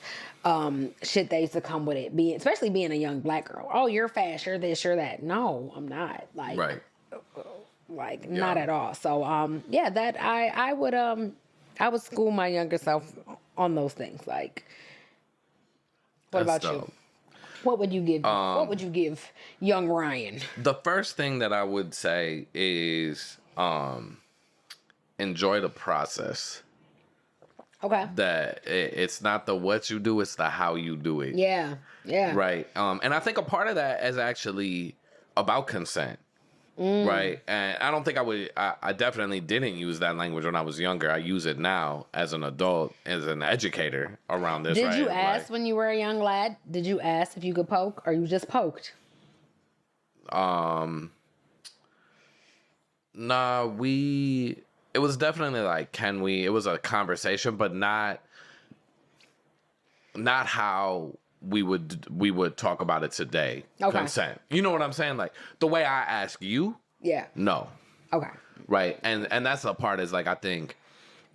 shit that used to come with it. Especially being a young black girl. Oh, you're fast. You're this, you're that. No, I'm not. Like, Like, not at all. So, yeah, that I would school my younger self on those things. Like, what That's about dope. you? What would you give? What would you give young Ryan? The first thing that I would say is enjoy the process. Okay. That it's not the what you do, it's the how you do it. Yeah. Yeah. Right. And I think a part of that is actually about consent. Right. And I don't think I definitely didn't use that language when I was younger. I use it now as an adult, as an educator around this. Did you ask when you were a young lad? Did you ask if you could poke, or you just poked? Nah, it was definitely like, can we? It was a conversation, but not how we would talk about it today. Okay. Consent. You know what I'm saying? Like the way I ask you. Yeah. No. Okay. Right. And that's the part is like, I think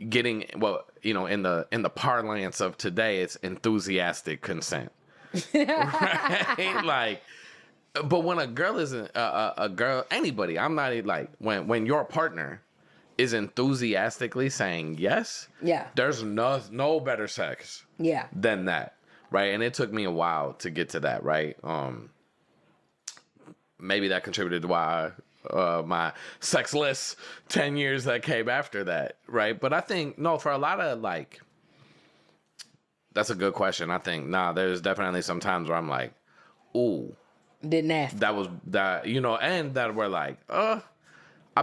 getting, well, you know, in the parlance of today, it's enthusiastic consent. Right? Like, but when a girl isn't a girl, anybody, I'm not like, when your partner is enthusiastically saying yes, Yeah. there's no better sex Yeah. than that. Right. And it took me a while to get to that. Right. Maybe that contributed to why my sexless 10 years that came after that. Right. But I think, no, for a lot of like, that's a good question. I think, there's definitely some times where I'm like, ooh, didn't ask. That, you know, and that we're like, I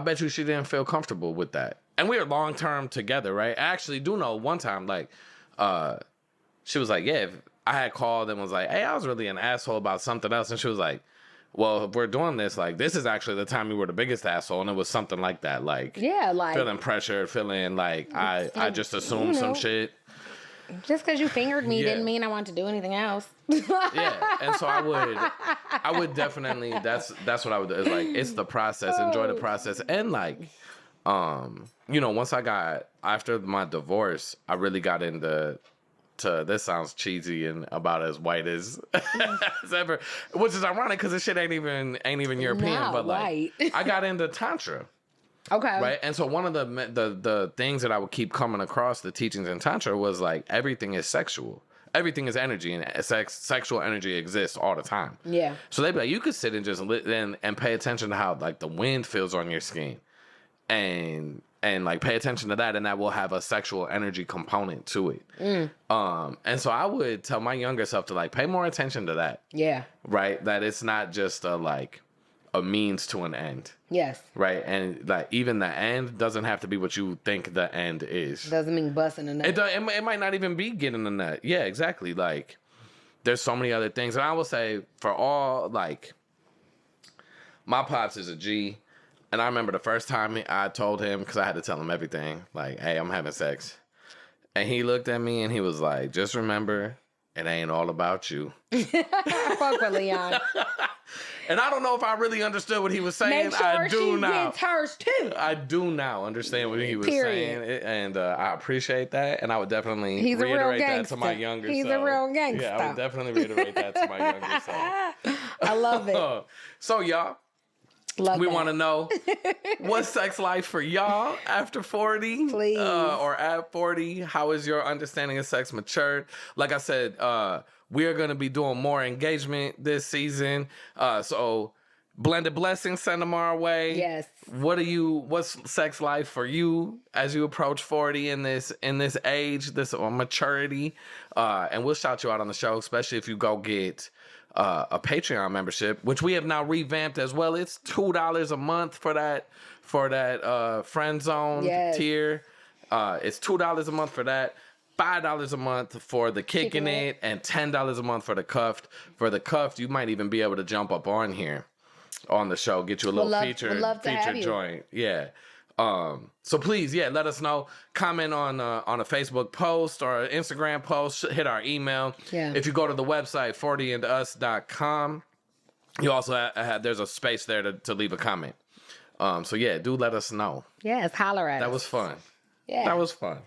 bet you she didn't feel comfortable with that. And we were long term together, right? I actually do know one time, like, she was like, yeah, if I had called and was like, hey, I was really an asshole about something else. And she was like, well, if we're doing this, like, this is actually the time you were the biggest asshole. And it was something like that. Like, yeah, like feeling pressure, feeling like I just assumed some shit. Just because you fingered me didn't mean I wanted to do anything else. Yeah, and so I would definitely, that's what I would do. It's like, it's the process, enjoy the process. And like, you know, once after my divorce, I really got into, this sounds cheesy and about as white as ever, which is ironic because this shit ain't even European, Not but like, white. I got into Tantra. Okay. Right. And so one of the things that I would keep coming across the teachings in Tantra was like, everything is sexual. Everything is energy, and sexual energy exists all the time. Yeah. So they'd be like, you could sit and just and pay attention to how like the wind feels on your skin, and like pay attention to that, and that will have a sexual energy component to it. And so I would tell my younger self to like pay more attention to that. Yeah. Right. That it's not just a means to an end. Yes. Right. And like even the end doesn't have to be what you think the end is. Doesn't mean busting a nut. It might not even be getting a nut. Yeah, exactly. Like there's so many other things. And I will say for all, like, my pops is a G. And I remember the first time I told him, because I had to tell him everything, like, hey, I'm having sex. And he looked at me and he was like, just remember, it ain't all about you. Fuck with Leon. And I don't know if I really understood what he was saying. Make sure I do she now. gets hers too. I do now understand what he was saying, and I appreciate that. And I would definitely reiterate that to my younger self. He's a real gangster. Yeah, I would definitely reiterate that to my younger self. I love it. So y'all, we want to know what's sex life for y'all after 40, please, or at 40. How is your understanding of sex matured? Like I said, we are going to be doing more engagement this season. So Blended Blessings, send them our way. Yes. What's sex life for you as you approach 40 in this age, this maturity? And we'll shout you out on the show, especially if you go get a Patreon membership, which we have now revamped as well. It's $2 a month for that friend zone tier. It's $2 a month for that. $5 a month for the kicking it, and $10 a month for the cuffed. For the cuffed, you might even be able to jump up on here on the show, get you a little feature joint. Yeah. So please, let us know. Comment on a Facebook post or an Instagram post. Hit our email. Yeah. If you go to the website 40andus.com, you also there's a space there to leave a comment. So do let us know. Yes, holler at us. That was fun. Yeah. That was fun.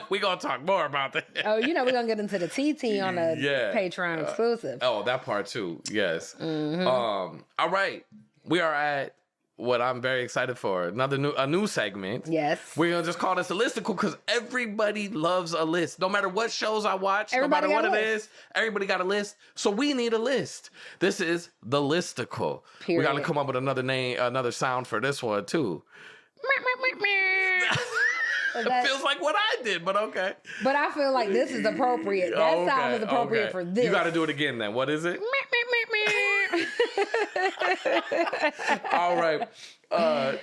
We're going to talk more about that. Oh, we're going to get into the TT on a Patreon exclusive. That part too. Yes. Mm-hmm. All right. We are at what I'm very excited for. A new segment. Yes. We're going to just call this a listicle because everybody loves a list. No matter what shows I watch, Everybody no matter got what a it is, everybody got a list. So we need a list. This is the listicle. Period. We got to come up with another name, another sound for this one too. It feels like what I did, but okay. But I feel like this is appropriate. That sound is appropriate for this. You got to do it again then. What is it? All right.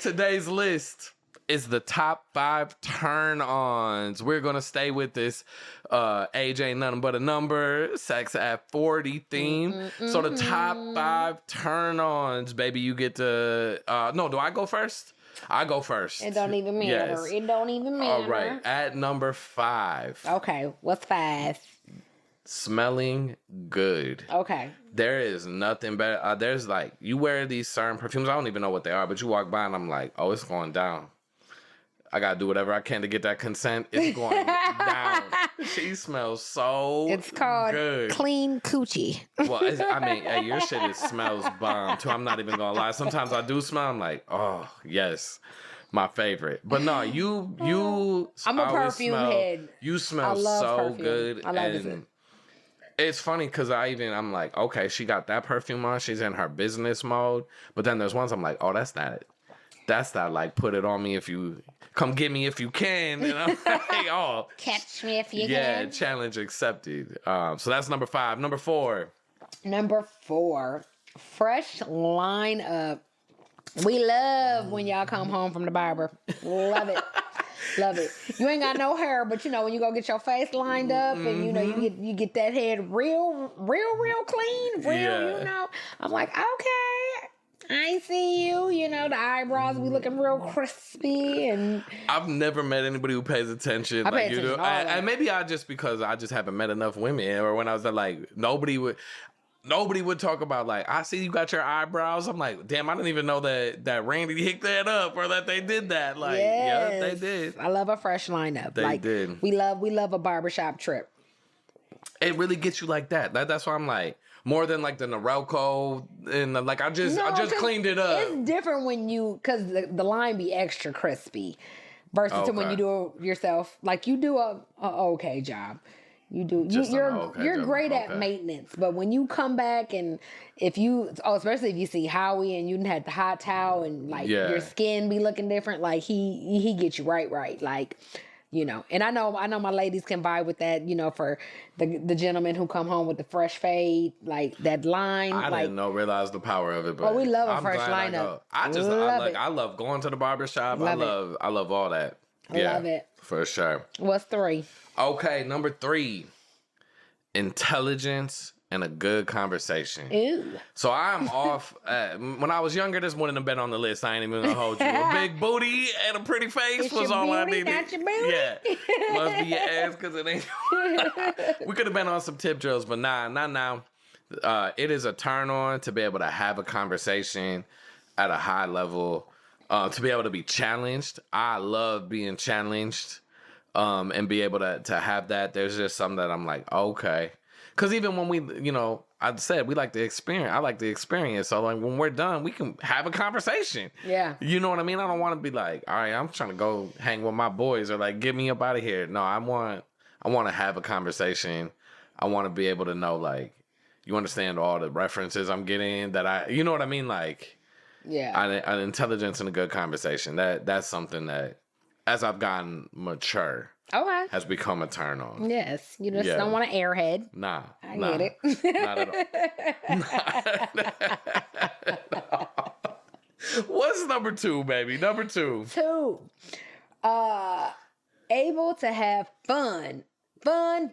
Today's list is the top 5 turn-ons. We're going to stay with this age ain't nothing but a number, sex at 40 theme. So the top 5 turn-ons, baby, you get to... no, do I go first? I go first. It don't even matter. Yes. It don't even matter. All right. At number 5. Okay. What's 5? Smelling good. Okay. There is nothing better. There's like, you wear these certain perfumes. I don't even know what they are, but you walk by and I'm like, oh, it's going down. I got to do whatever I can to get that consent. It's going down. She smells so good. It's called clean coochie. Well, hey, your shit smells bomb too. I'm not even going to lie. Sometimes I do smell. I'm like, oh, yes. My favorite. But no, you I'm a perfume head. You smell so perfume. good. I love it. It's funny because I'm like, okay, she got that perfume on. She's in her business mode. But then there's ones I'm like, oh, that's not it. That's not like, put it on me if you, come get me if you can. And I'm like, oh. Catch me if you can. Yeah, challenge accepted. So that's number 5. Number 4. Number 4, fresh lineup. We love when y'all come home from the barber. Love it. Love it. You ain't got no hair, but when you go get your face lined up and you get that head real clean, I'm like, okay, I see you. The eyebrows be looking real crispy, and I've never met anybody who pays attention like you do. And maybe because I just haven't met enough women, or when I was there, like nobody would talk about like, I see you got your eyebrows. I'm like, damn, I didn't even know that Randy hicked that up or that they did that. Like, yes. Yeah, they did. I love a fresh lineup. They did. We love a barbershop trip. It really gets you like that. That's why I'm like, more than like the Norelco and like I just cleaned it up. It's different when because the line be extra crispy versus when you do it yourself. Like you do a okay job. You do. You're great at maintenance, but when you come back and especially if you see Howie and you didn't have the hot towel and like your skin be looking different, like he gets you right, like And I know my ladies can vibe with that. For the gentlemen who come home with the fresh fade, like that line. I didn't realize the power of it, but we love a fresh lineup. I love going to the barbershop. I love all that. I love it. For sure. What's 3? Okay, number 3. Intelligence and a good conversation. Ew. So I'm off. When I was younger, this wouldn't have been on the list. I ain't even gonna hold you. A big booty and a pretty face was all I needed. Not your booty. Yeah, must be your ass because it ain't. We could have been on some tip drills, but not now. It is a turn on to be able to have a conversation at a high level. To be able to be challenged. I love being challenged. And be able to have that. There's just something that I'm like, okay. Because even when we, I said we like the experience. I like the experience. So like when we're done, we can have a conversation. Yeah. You know what I mean? I don't want to be like, all right, I'm trying to go hang with my boys or like, get me up out of here. No, I want to have a conversation. I want to be able to know, like, you understand all the references I'm getting you know what I mean? Like, yeah. An intelligence and a good conversation. That's something that, as I've gotten mature, has become a turn on. Yes, you just don't want an airhead. Nah, I get it. Not at all. What's number 2, baby? Number 2. 2, able to have fun. I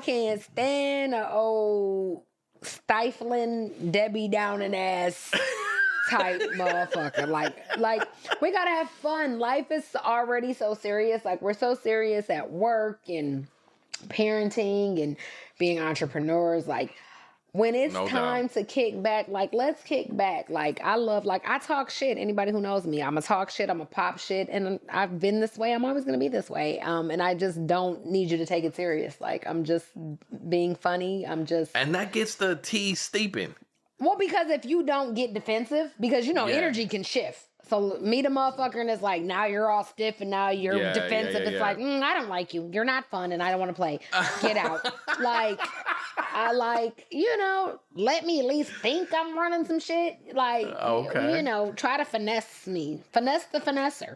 can't stand an old stifling Debbie Downing ass type motherfucker. Like we gotta have fun. Life is already so serious. Like we're so serious at work and parenting and being entrepreneurs. Like when it's time to kick back, like let's kick back. Like I talk shit. Anybody who knows me, I'm a talk shit. I'm a pop shit, and I've been this way. I'm always gonna be this way. And I just don't need you to take it serious. Like I'm just being funny. And that gets the tea steeping. Well, because if you don't get defensive, because energy can shift. So meet a motherfucker and it's like, now you're all stiff and now you're defensive. It's like, I don't like you. You're not fun and I don't want to play. Get out. Like, I like, let me at least think I'm running some shit. Like, try to finesse me. Finesse the finesser.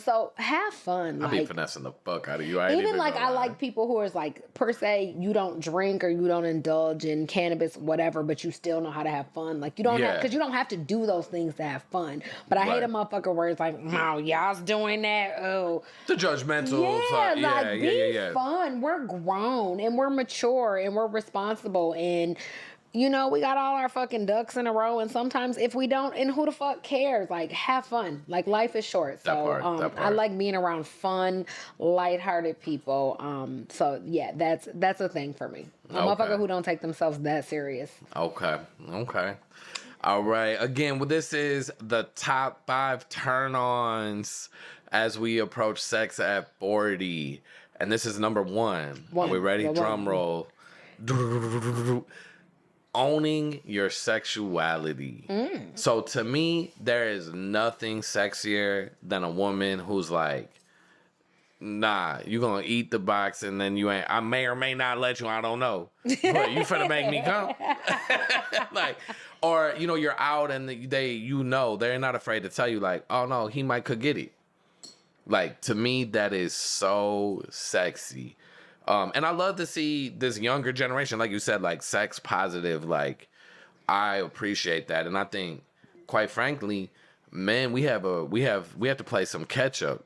So have fun. I be finessing the fuck out of you. I like people who is like, per se, you don't drink or you don't indulge in cannabis, whatever, but you still know how to have fun. Like, you don't have, because you don't have to do those things to have fun. But I hate a motherfucker where it's like, oh, y'all's doing that. Oh, the judgmental. Be fun. We're grown and we're mature and we're responsible and we got all our fucking ducks in a row, and sometimes if we don't, and who the fuck cares? Like, have fun. Like, life is short. So that part. I like being around fun, lighthearted people. So yeah, that's a thing for me. A motherfucker who don't take themselves that serious. Okay. All right. Again, this is the top 5 turn-ons as we approach sex at 40. And this is number 1. Are we ready? Drum roll. Owning your sexuality. So to me, there is nothing sexier than a woman who's like, nah, you gonna eat the box and then you ain't. I may or may not let you. I don't know, but you finna make me come. Like, or you're out and they're not afraid to tell you like, oh no, he could get it. Like, to me, that is so sexy. And I love to see this younger generation, like you said, like sex positive. Like, I appreciate that, and I think, quite frankly, man, we have to play some catch up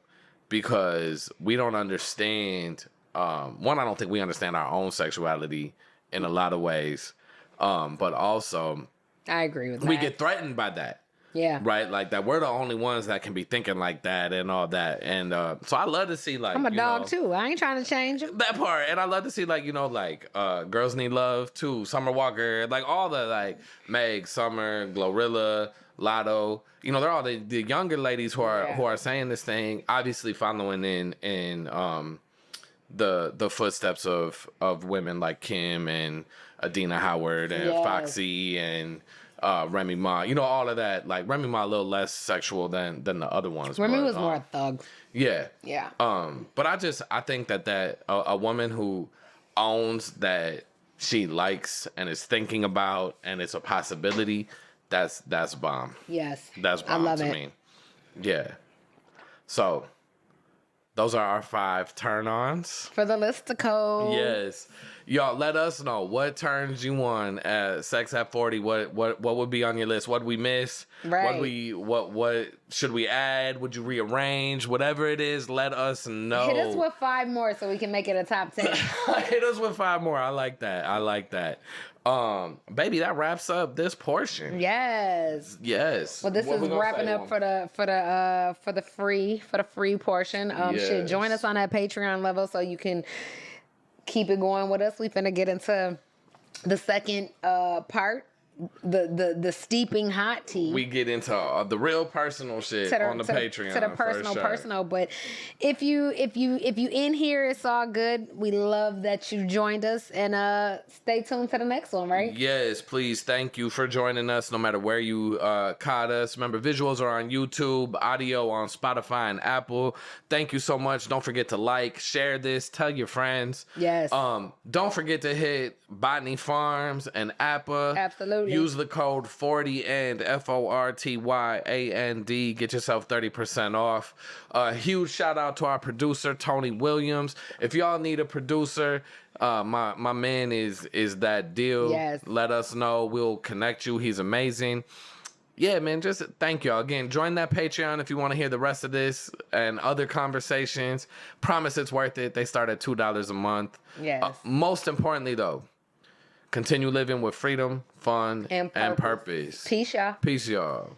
because we don't understand. One, I don't think we understand our own sexuality in a lot of ways, but also, I agree with that. We get threatened by that. Yeah. Right? Like that we're the only ones that can be thinking like that and all that. And so I love to see like I'm a dog too. I ain't trying to change them. That part. And I love to see like, Girls Need Love too. Summer Walker, like all the like Meg, Summer, Glorilla, Lotto. They're all the younger ladies who are saying this thing, obviously following in the footsteps of women like Kim and Adina Howard and Foxy and Remy Ma, all of that. Like Remy Ma a little less sexual than the other ones. Remy was more a thug. Yeah. Yeah. But I think that a woman who owns that she likes and is thinking about and it's a possibility, that's bomb. Yes. That's bomb I love to it. me. Yeah. So those are our 5 turn-ons. For the listicle. Yes. Y'all, let us know what turns you on at Sex at 40. What would be on your list? What we miss? Right. What should we add? Would you rearrange? Whatever it is, let us know. Hit us with 5 more so we can make it a top 10. Hit us with 5 more. I like that. Baby, that wraps up this portion. Yes. Well, this is wrapping up for the free portion. Shit, join us on that Patreon level so you can keep it going with us. We finna get into the second part, the steeping hot tea. We get into the real personal shit on the Patreon. To the personal. But if you in here, it's all good. We love that you joined us, and stay tuned to the next one, right? Yes, please. Thank you for joining us, no matter where you caught us. Remember, visuals are on YouTube, audio on Spotify and Apple. Thank you so much. Don't forget to like, share this, tell your friends. Yes. Don't forget to hit Botany Farms and Appa. Absolutely. Use the code 40AND, FORTYAND. Get yourself 30% off. Huge shout out to our producer, Tony Williams. If y'all need a producer, my man is that deal. Yes. Let us know. We'll connect you. He's amazing. Yeah, man, just thank y'all. Again, join that Patreon if you want to hear the rest of this and other conversations. Promise it's worth it. They start at $2 a month. Yes. Most importantly, though, continue living with freedom, fun, and purpose. Peace, y'all. Peace, y'all.